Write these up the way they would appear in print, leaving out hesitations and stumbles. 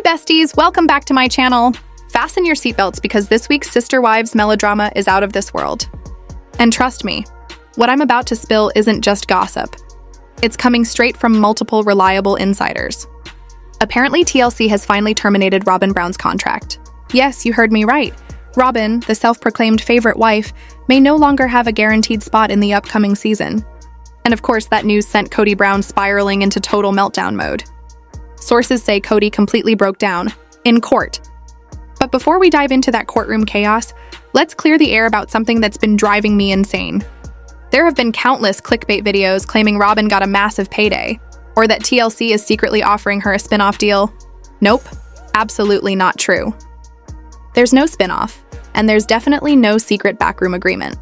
Hi besties, welcome back to my channel. Fasten your seatbelts because this week's Sister Wives melodrama is out of this world. And trust me, what I'm about to spill isn't just gossip. It's coming straight from multiple reliable insiders. Apparently TLC has finally terminated Robyn Brown's contract. Yes, you heard me right. Robyn, the self-proclaimed favorite wife, may no longer have a guaranteed spot in the upcoming season. And of course, that news sent Kody Brown spiraling into total meltdown mode. Sources say Kody completely broke down, in court. But before we dive into that courtroom chaos, let's clear the air about something that's been driving me insane. There have been countless clickbait videos claiming Robyn got a massive payday, or that TLC is secretly offering her a spin-off deal. Nope, absolutely not true. There's no spin-off, and there's definitely no secret backroom agreement.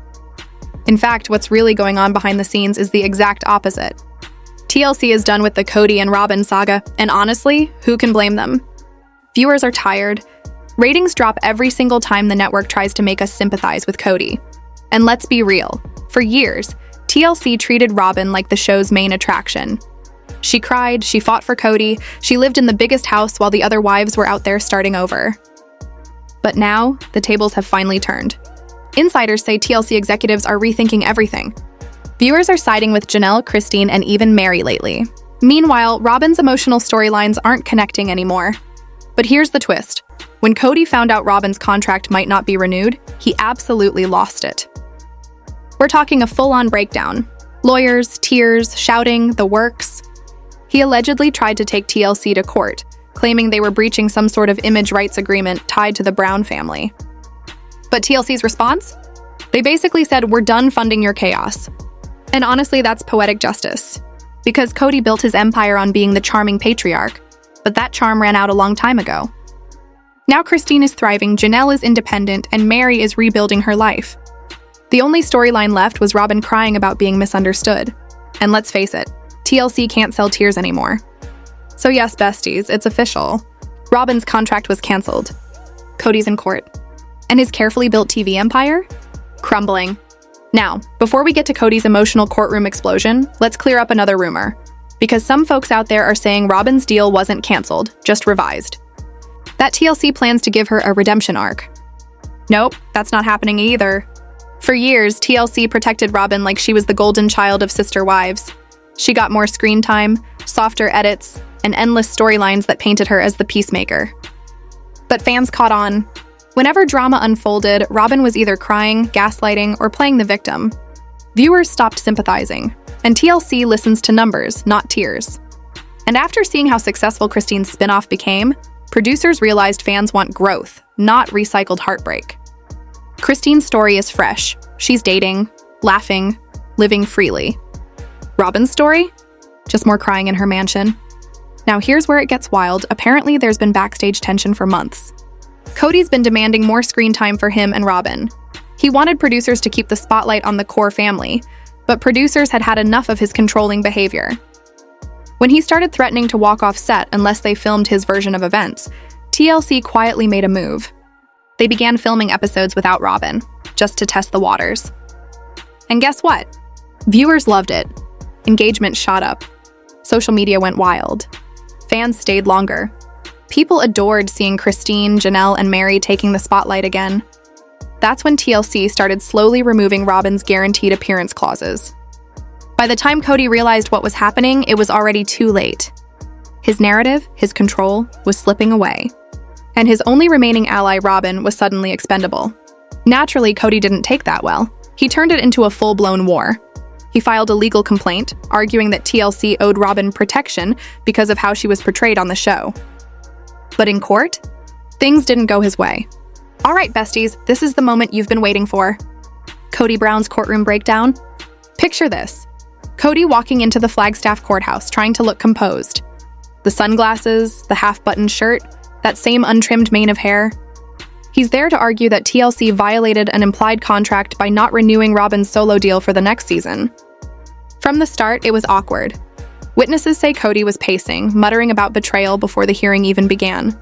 In fact, what's really going on behind the scenes is the exact opposite. TLC is done with the Kody and Robyn saga, and honestly, who can blame them? Viewers are tired. Ratings drop every single time the network tries to make us sympathize with Kody. And let's be real, for years, TLC treated Robyn like the show's main attraction. She cried, she fought for Kody, she lived in the biggest house while the other wives were out there starting over. But now, the tables have finally turned. Insiders say TLC executives are rethinking everything. Viewers are siding with Janelle, Christine, and even Meri lately. Meanwhile, Robyn's emotional storylines aren't connecting anymore. But here's the twist. When Kody found out Robyn's contract might not be renewed, he absolutely lost it. We're talking a full-on breakdown. Lawyers, tears, shouting, the works. He allegedly tried to take TLC to court, claiming they were breaching some sort of image rights agreement tied to the Brown family. But TLC's response? They basically said, "We're done funding your chaos." And honestly, that's poetic justice. Because Kody built his empire on being the charming patriarch, but that charm ran out a long time ago. Now Christine is thriving, Janelle is independent, and Meri is rebuilding her life. The only storyline left was Robyn crying about being misunderstood. And let's face it, TLC can't sell tears anymore. So yes, besties, it's official. Robyn's contract was canceled. Kody's in court. And his carefully built TV empire? Crumbling. Now, before we get to Kody's emotional courtroom explosion, let's clear up another rumor. Because some folks out there are saying Robyn's deal wasn't canceled, just revised. That TLC plans to give her a redemption arc. Nope, that's not happening either. For years, TLC protected Robyn like she was the golden child of Sister Wives. She got more screen time, softer edits, and endless storylines that painted her as the peacemaker. But fans caught on. Whenever drama unfolded, Robyn was either crying, gaslighting, or playing the victim. Viewers stopped sympathizing, and TLC listens to numbers, not tears. And after seeing how successful Christine's spin-off became, producers realized fans want growth, not recycled heartbreak. Christine's story is fresh. She's dating, laughing, living freely. Robyn's story? Just more crying in her mansion. Now here's where it gets wild. Apparently there's been backstage tension for months. Kody's been demanding more screen time for him and Robyn. He wanted producers to keep the spotlight on the core family, but producers had had enough of his controlling behavior. When he started threatening to walk off set unless they filmed his version of events, TLC quietly made a move. They began filming episodes without Robyn, just to test the waters. And guess what? Viewers loved it. Engagement shot up. Social media went wild. Fans stayed longer. People adored seeing Christine, Janelle, and Meri taking the spotlight again. That's when TLC started slowly removing Robyn's guaranteed appearance clauses. By the time Kody realized what was happening, it was already too late. His narrative, his control, was slipping away. And his only remaining ally, Robyn, was suddenly expendable. Naturally, Kody didn't take that well. He turned it into a full-blown war. He filed a legal complaint, arguing that TLC owed Robyn protection because of how she was portrayed on the show. But in court, things didn't go his way. All right, besties, this is the moment you've been waiting for. Kody Brown's courtroom breakdown. Picture this. Kody walking into the Flagstaff courthouse, trying to look composed. The sunglasses, the half-buttoned shirt, that same untrimmed mane of hair. He's there to argue that TLC violated an implied contract by not renewing Robyn's solo deal for the next season. From the start, it was awkward. Witnesses say Kody was pacing, muttering about betrayal before the hearing even began.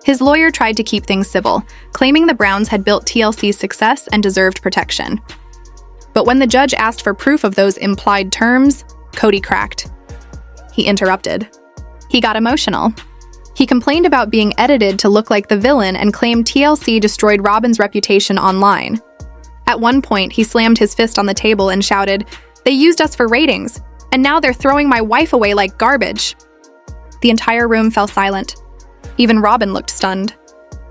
His lawyer tried to keep things civil, claiming the Browns had built TLC's success and deserved protection. But when the judge asked for proof of those implied terms, Kody cracked. He interrupted. He got emotional. He complained about being edited to look like the villain and claimed TLC destroyed Robyn's reputation online. At one point, he slammed his fist on the table and shouted, "They used us for ratings, and now they're throwing my wife away like garbage." The entire room fell silent. Even Robyn looked stunned.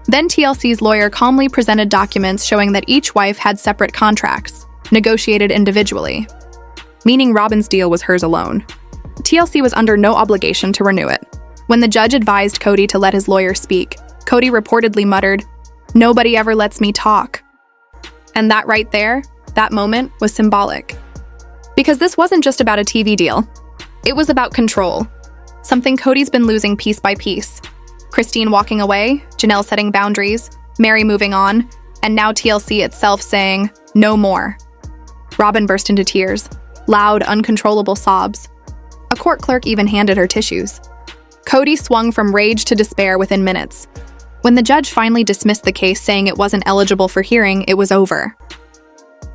Then TLC's lawyer calmly presented documents showing that each wife had separate contracts, negotiated individually, meaning Robyn's deal was hers alone. TLC was under no obligation to renew it. When the judge advised Kody to let his lawyer speak, Kody reportedly muttered, "Nobody ever lets me talk." And that right there, that moment, was symbolic. Because this wasn't just about a TV deal. It was about control. Something Kody's been losing piece by piece. Christine walking away, Janelle setting boundaries, Meri moving on, and now TLC itself saying, "No more." Robyn burst into tears, loud, uncontrollable sobs. A court clerk even handed her tissues. Kody swung from rage to despair within minutes. When the judge finally dismissed the case saying it wasn't eligible for hearing, it was over.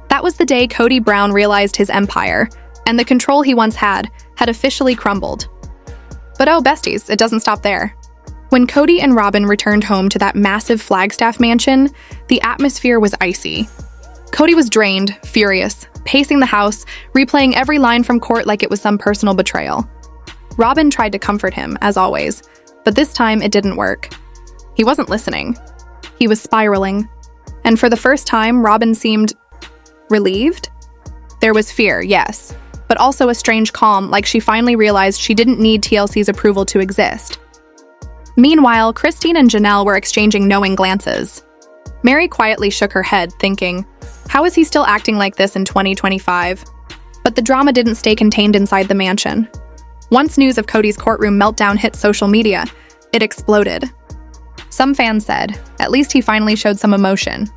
That was the day Kody Brown realized his empire, and the control he once had officially crumbled. But oh, besties, it doesn't stop there. When Kody and Robyn returned home to that massive Flagstaff mansion, the atmosphere was icy. Kody was drained, furious, pacing the house, replaying every line from court like it was some personal betrayal. Robyn tried to comfort him, as always, but this time it didn't work. He wasn't listening. He was spiraling. And for the first time, Robyn seemed relieved? There was fear, yes, but also a strange calm, like she finally realized she didn't need TLC's approval to exist. Meanwhile, Christine and Janelle were exchanging knowing glances. Meri quietly shook her head, thinking, how is he still acting like this in 2025? But the drama didn't stay contained inside the mansion. Once news of Kody's courtroom meltdown hit social media, it exploded. Some fans said, at least he finally showed some emotion.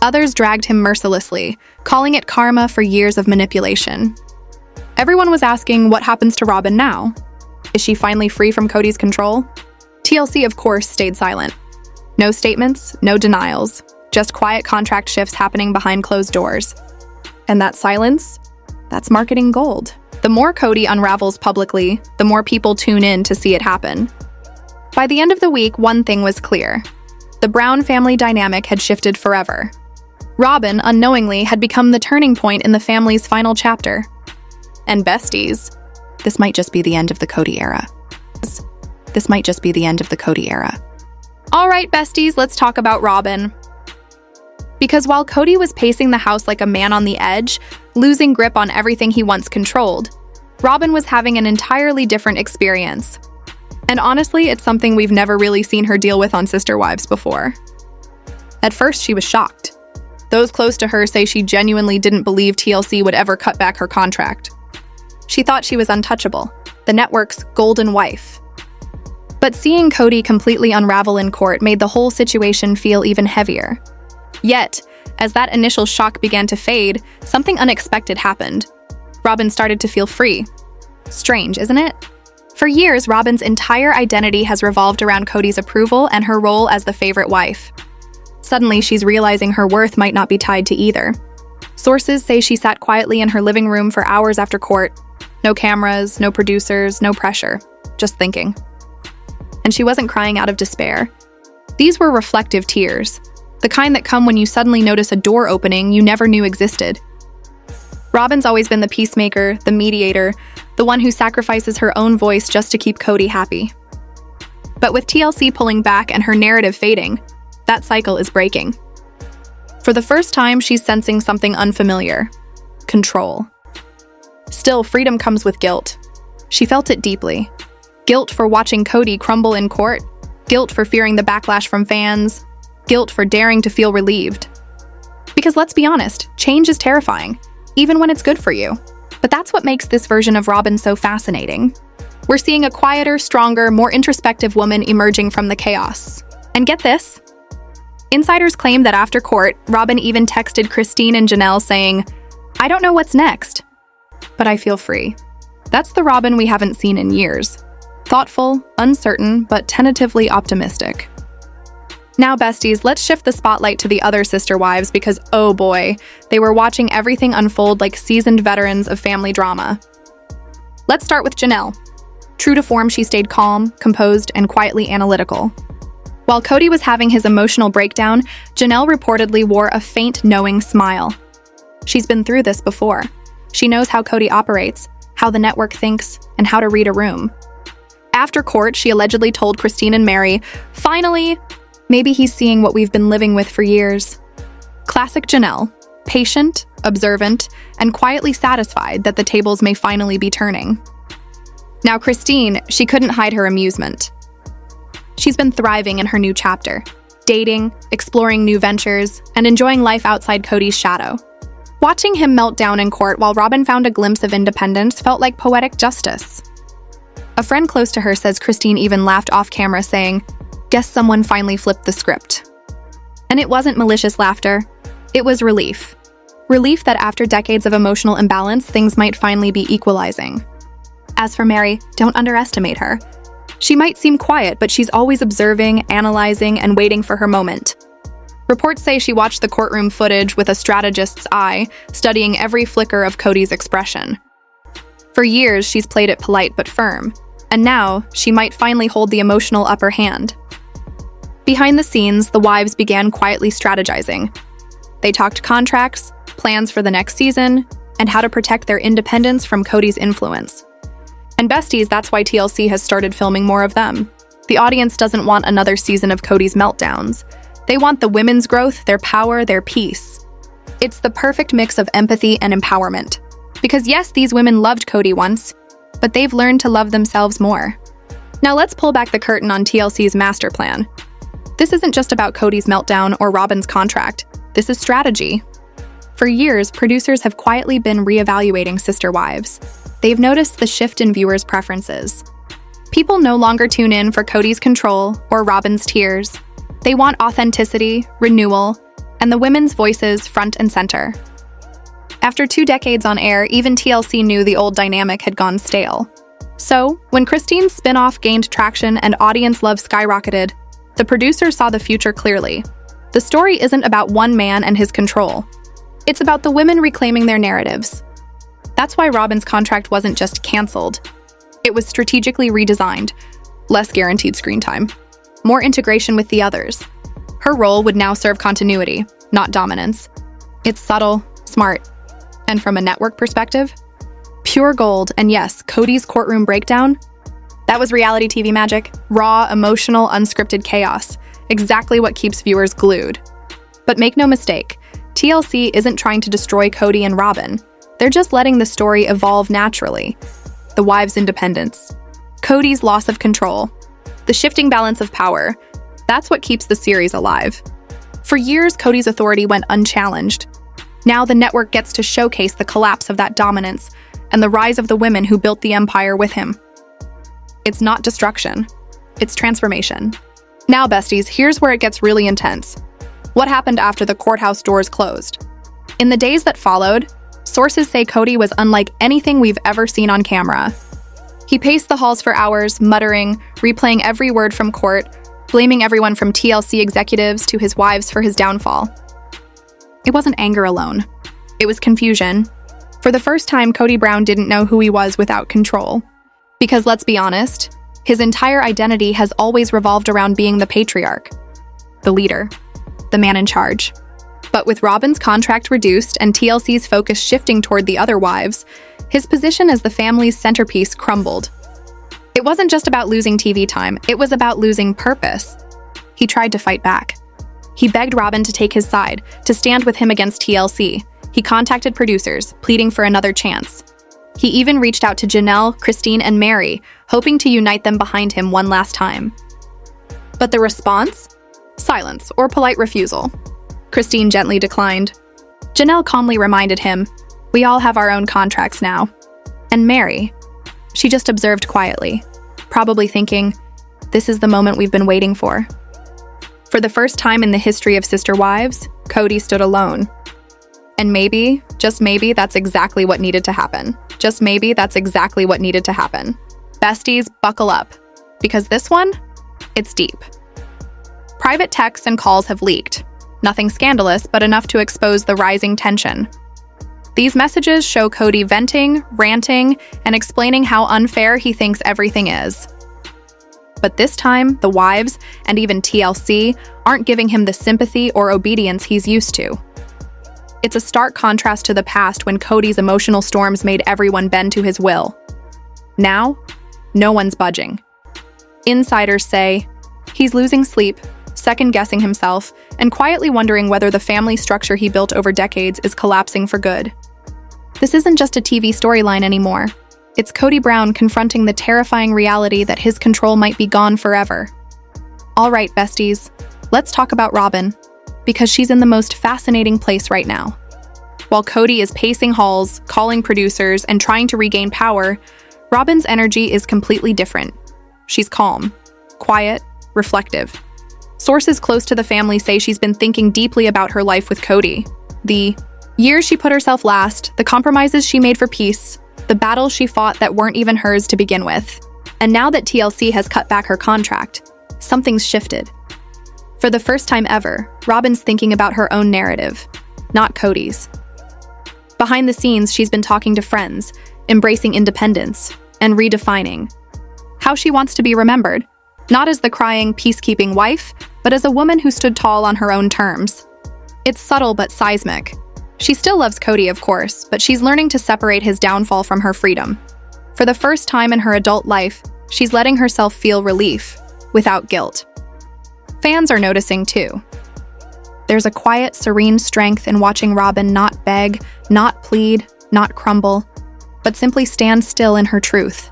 Others dragged him mercilessly, calling it karma for years of manipulation. Everyone was asking what happens to Robyn now. Is she finally free from Kody's control? TLC, of course, stayed silent. No statements, no denials, just quiet contract shifts happening behind closed doors. And that silence? That's marketing gold. The more Kody unravels publicly, the more people tune in to see it happen. By the end of the week, one thing was clear. The Brown family dynamic had shifted forever. Robyn, unknowingly, had become the turning point in the family's final chapter. And besties, this might just be the end of the Kody era. This might just be the end of the Kody era. All right, besties, let's talk about Robyn. Because while Kody was pacing the house like a man on the edge, losing grip on everything he once controlled, Robyn was having an entirely different experience. And honestly, it's something we've never really seen her deal with on Sister Wives before. At first, she was shocked. Those close to her say she genuinely didn't believe TLC would ever cut back her contract. She thought she was untouchable, the network's golden wife. But seeing Kody completely unravel in court made the whole situation feel even heavier. Yet, as that initial shock began to fade, something unexpected happened. Robyn started to feel free. Strange, isn't it? For years, Robyn's entire identity has revolved around Kody's approval and her role as the favorite wife. Suddenly, she's realizing her worth might not be tied to either. Sources say she sat quietly in her living room for hours after court. No cameras, no producers, no pressure. Just thinking. And she wasn't crying out of despair. These were reflective tears, the kind that come when you suddenly notice a door opening you never knew existed. Robyn's always been the peacemaker, the mediator, the one who sacrifices her own voice just to keep Kody happy. But with TLC pulling back and her narrative fading, that cycle is breaking. For the first time, she's sensing something unfamiliar: control. Still, freedom comes with guilt. She felt it deeply. Guilt for watching Kody crumble in court, guilt for fearing the backlash from fans, guilt for daring to feel relieved. Because let's be honest, change is terrifying, even when it's good for you. But that's what makes this version of Robyn so fascinating. We're seeing a quieter, stronger, more introspective woman emerging from the chaos. And get this. Insiders claim that after court, Robyn even texted Christine and Janelle saying, "I don't know what's next, but I feel free." That's the Robyn we haven't seen in years. Thoughtful, uncertain, but tentatively optimistic. Now, besties, let's shift the spotlight to the other sister wives because, oh boy, they were watching everything unfold like seasoned veterans of family drama. Let's start with Janelle. True to form, she stayed calm, composed, and quietly analytical. While Kody was having his emotional breakdown, Janelle reportedly wore a faint, knowing smile. She's been through this before. She knows how Kody operates, how the network thinks, and how to read a room. After court, she allegedly told Christine and Mary, "Finally, maybe he's seeing what we've been living with for years." Classic Janelle, patient, observant, and quietly satisfied that the tables may finally be turning. Now Christine, she couldn't hide her amusement. She's been thriving in her new chapter, dating, exploring new ventures, and enjoying life outside Kody's shadow. Watching him melt down in court while Robyn found a glimpse of independence felt like poetic justice. A friend close to her says Christine even laughed off camera saying, "Guess someone finally flipped the script." And it wasn't malicious laughter, it was relief. Relief that after decades of emotional imbalance, things might finally be equalizing. As for Mary, don't underestimate her. She might seem quiet, but she's always observing, analyzing, and waiting for her moment. Reports say she watched the courtroom footage with a strategist's eye, studying every flicker of Kody's expression. For years, she's played it polite but firm, and now she might finally hold the emotional upper hand. Behind the scenes, the wives began quietly strategizing. They talked contracts, plans for the next season, and how to protect their independence from Kody's influence. And besties, that's why TLC has started filming more of them. The audience doesn't want another season of Kody's meltdowns. They want the women's growth, their power, their peace. It's the perfect mix of empathy and empowerment. Because yes, these women loved Kody once, but they've learned to love themselves more. Now let's pull back the curtain on TLC's master plan. This isn't just about Kody's meltdown or Robyn's contract. This is strategy. For years, producers have quietly been reevaluating Sister Wives. They've noticed the shift in viewers' preferences. People no longer tune in for Kody's control or Robyn's tears. They want authenticity, renewal, and the women's voices front and center. After 2 decades on air, even TLC knew the old dynamic had gone stale. So, when Christine's spin-off gained traction and audience love skyrocketed, the producers saw the future clearly. The story isn't about one man and his control. It's about the women reclaiming their narratives. That's why Robyn's contract wasn't just canceled. It was strategically redesigned. Less guaranteed screen time. More integration with the others. Her role would now serve continuity, not dominance. It's subtle, smart, and from a network perspective, pure gold. And yes, Kody's courtroom breakdown, that was reality TV magic. Raw, emotional, unscripted chaos. Exactly what keeps viewers glued. But make no mistake, TLC isn't trying to destroy Kody and Robyn. They're just letting the story evolve naturally. The wives' independence. Kody's loss of control. The shifting balance of power. That's what keeps the series alive. For years, Kody's authority went unchallenged. Now the network gets to showcase the collapse of that dominance and the rise of the women who built the empire with him. It's not destruction. It's transformation. Now, besties, here's where it gets really intense. What happened after the courthouse doors closed? In the days that followed, sources say Kody was unlike anything we've ever seen on camera. He paced the halls for hours, muttering, replaying every word from court, blaming everyone from TLC executives to his wives for his downfall. It wasn't anger alone. It was confusion. For the first time, Kody Brown didn't know who he was without control. Because let's be honest, his entire identity has always revolved around being the patriarch, the leader, the man in charge. But with Robyn's contract reduced and TLC's focus shifting toward the other wives, his position as the family's centerpiece crumbled. It wasn't just about losing TV time, it was about losing purpose. He tried to fight back. He begged Robyn to take his side, to stand with him against TLC. He contacted producers, pleading for another chance. He even reached out to Janelle, Christine, and Mary, hoping to unite them behind him one last time. But the response? Silence or polite refusal. Christine gently declined. Janelle calmly reminded him, "We all have our own contracts now." And Mary, she just observed quietly, probably thinking, "This is the moment we've been waiting for." For the first time in the history of Sister Wives, Kody stood alone. And maybe, just maybe, that's exactly what needed to happen. Just maybe that's exactly what needed to happen. Besties, buckle up. Because this one, it's deep. Private texts and calls have leaked. Nothing scandalous, but enough to expose the rising tension. These messages show Kody venting, ranting, and explaining how unfair he thinks everything is. But this time, the wives, and even TLC, aren't giving him the sympathy or obedience he's used to. It's a stark contrast to the past when Kody's emotional storms made everyone bend to his will. Now, no one's budging. Insiders say he's losing sleep, second-guessing himself, and quietly wondering whether the family structure he built over decades is collapsing for good. This isn't just a TV storyline anymore. It's Kody Brown confronting the terrifying reality that his control might be gone forever. All right, besties, let's talk about Robyn, because she's in the most fascinating place right now. While Kody is pacing halls, calling producers, and trying to regain power, Robyn's energy is completely different. She's calm, quiet, reflective. Sources close to the family say she's been thinking deeply about her life with Kody. The years she put herself last, the compromises she made for peace, the battles she fought that weren't even hers to begin with. And now that TLC has cut back her contract, something's shifted. For the first time ever, Robyn's thinking about her own narrative, not Kody's. Behind the scenes, she's been talking to friends, embracing independence, and redefining how she wants to be remembered, not as the crying, peacekeeping wife, but as a woman who stood tall on her own terms. It's subtle but seismic. She still loves Kody, of course, but she's learning to separate his downfall from her freedom. For the first time in her adult life, she's letting herself feel relief, without guilt. Fans are noticing too. There's a quiet, serene strength in watching Robyn not beg, not plead, not crumble, but simply stand still in her truth.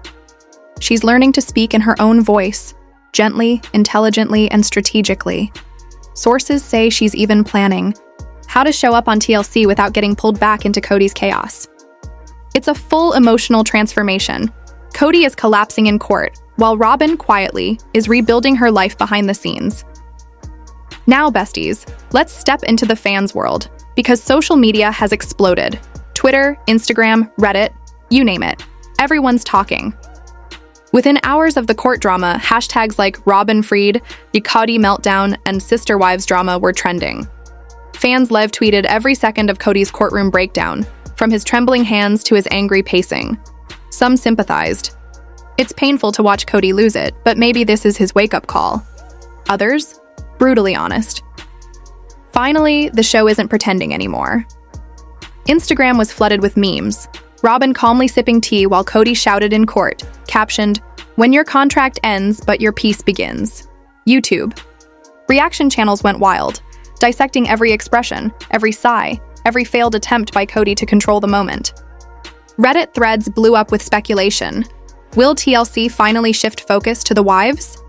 She's learning to speak in her own voice, gently, intelligently, and strategically. Sources say she's even planning how to show up on TLC without getting pulled back into Kody's chaos. It's a full emotional transformation. Kody is collapsing in court, while Robyn quietly is rebuilding her life behind the scenes. Now, besties, let's step into the fans' world, because social media has exploded. Twitter, Instagram, Reddit, you name it. Everyone's talking. Within hours of the court drama, hashtags like Robyn Freed, the Kody Meltdown, and Sister Wives drama were trending. Fans live tweeted every second of Kody's courtroom breakdown, from his trembling hands to his angry pacing. Some sympathized. It's painful to watch Kody lose it, but maybe this is his wake-up call. Others? Brutally honest. Finally, the show isn't pretending anymore. Instagram was flooded with memes. Robyn calmly sipping tea while Kody shouted in court, captioned, "When your contract ends, but your peace begins." YouTube. Reaction channels went wild, dissecting every expression, every sigh, every failed attempt by Kody to control the moment. Reddit threads blew up with speculation. Will TLC finally shift focus to the wives?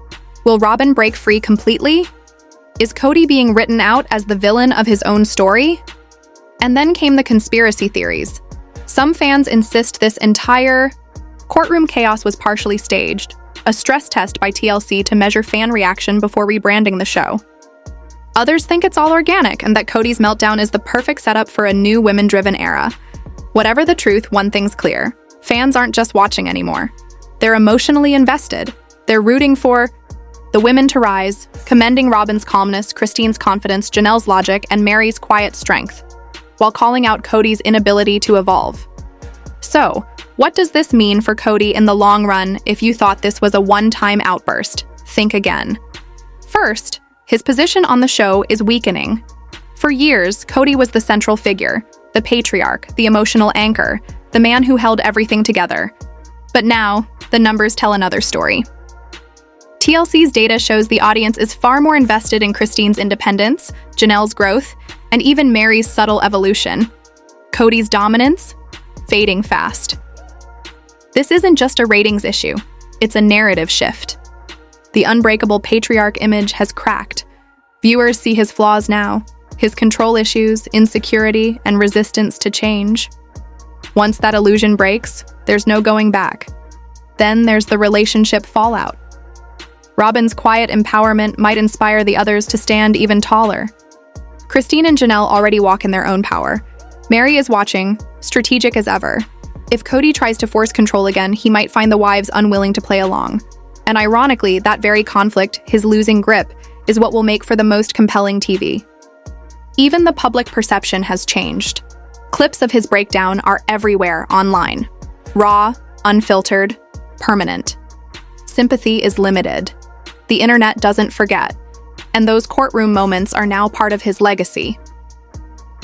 Will Robyn break free completely? Is Kody being written out as the villain of his own story? And then came the conspiracy theories. Some fans insist this entire courtroom chaos was partially staged, a stress test by TLC to measure fan reaction before rebranding the show. Others think it's all organic and that Kody's meltdown is the perfect setup for a new women-driven era. Whatever the truth, one thing's clear. Fans aren't just watching anymore. They're emotionally invested. They're rooting for the women to rise, commending Robyn's calmness, Christine's confidence, Janelle's logic, and Mary's quiet strength, while calling out Kody's inability to evolve. So, what does this mean for Kody in the long run if you thought this was a one-time outburst? Think again. First, his position on the show is weakening. For years, Kody was the central figure, the patriarch, the emotional anchor, the man who held everything together. But now, the numbers tell another story. TLC's data shows the audience is far more invested in Christine's independence, Janelle's growth, and even Mary's subtle evolution. Kody's dominance? Fading fast. This isn't just a ratings issue, it's a narrative shift. The unbreakable patriarch image has cracked. Viewers see his flaws now, his control issues, insecurity, and resistance to change. Once that illusion breaks, there's no going back. Then there's the relationship fallout. Robyn's quiet empowerment might inspire the others to stand even taller. Christine and Janelle already walk in their own power. Mary is watching, strategic as ever. If Kody tries to force control again, he might find the wives unwilling to play along. And ironically, that very conflict, his losing grip, is what will make for the most compelling TV. Even the public perception has changed. Clips of his breakdown are everywhere online. Raw, unfiltered, permanent. Sympathy is limited. The internet doesn't forget, and those courtroom moments are now part of his legacy.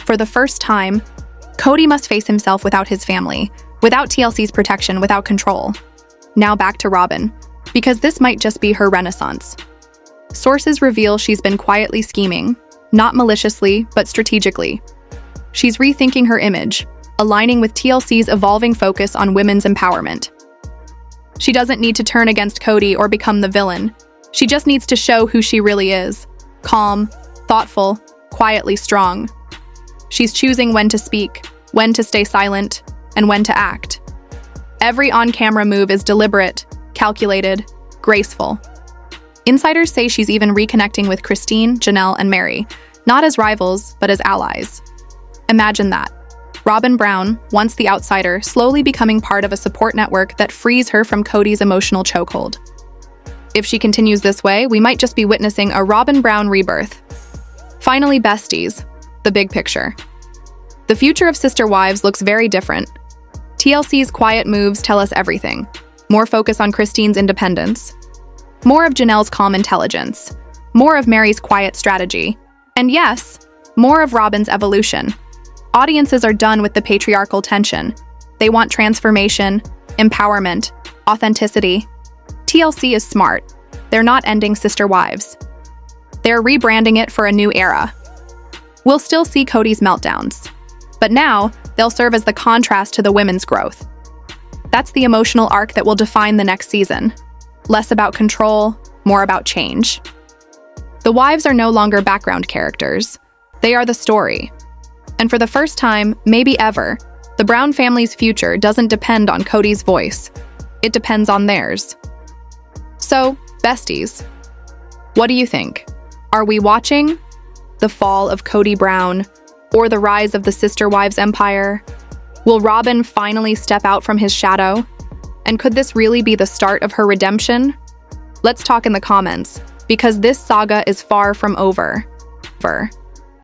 For the first time, Kody must face himself without his family, without TLC's protection, without control. Now back to Robyn, because this might just be her renaissance. Sources reveal she's been quietly scheming, not maliciously, but strategically. She's rethinking her image, aligning with TLC's evolving focus on women's empowerment. She doesn't need to turn against Kody or become the villain. She just needs to show who she really is. Calm, thoughtful, quietly strong. She's choosing when to speak, when to stay silent, and when to act. Every on-camera move is deliberate, calculated, graceful. Insiders say she's even reconnecting with Christine, Janelle, and Mary, not as rivals, but as allies. Imagine that. Robyn Brown, once the outsider, slowly becoming part of a support network that frees her from Kody's emotional chokehold. If she continues this way, we might just be witnessing a Robyn Brown rebirth. Finally, besties, the big picture. The future of Sister Wives looks very different. TLC's quiet moves tell us everything. More focus on Christine's independence. More of Janelle's calm intelligence. More of Mary's quiet strategy. And yes, more of Robyn's evolution. Audiences are done with the patriarchal tension. They want transformation, empowerment, authenticity. TLC is smart. They're not ending Sister Wives. They're rebranding it for a new era. We'll still see Kody's meltdowns, but now they'll serve as the contrast to the women's growth. That's the emotional arc that will define the next season. Less about control, more about change. The wives are no longer background characters. They are the story. And for the first time, maybe ever, the Brown family's future doesn't depend on Kody's voice. It depends on theirs. So, besties, what do you think? Are we watching the fall of Kody Brown or the rise of the Sister Wives empire? Will Robyn finally step out from his shadow? And could this really be the start of her redemption? Let's talk in the comments, because this saga is far from over.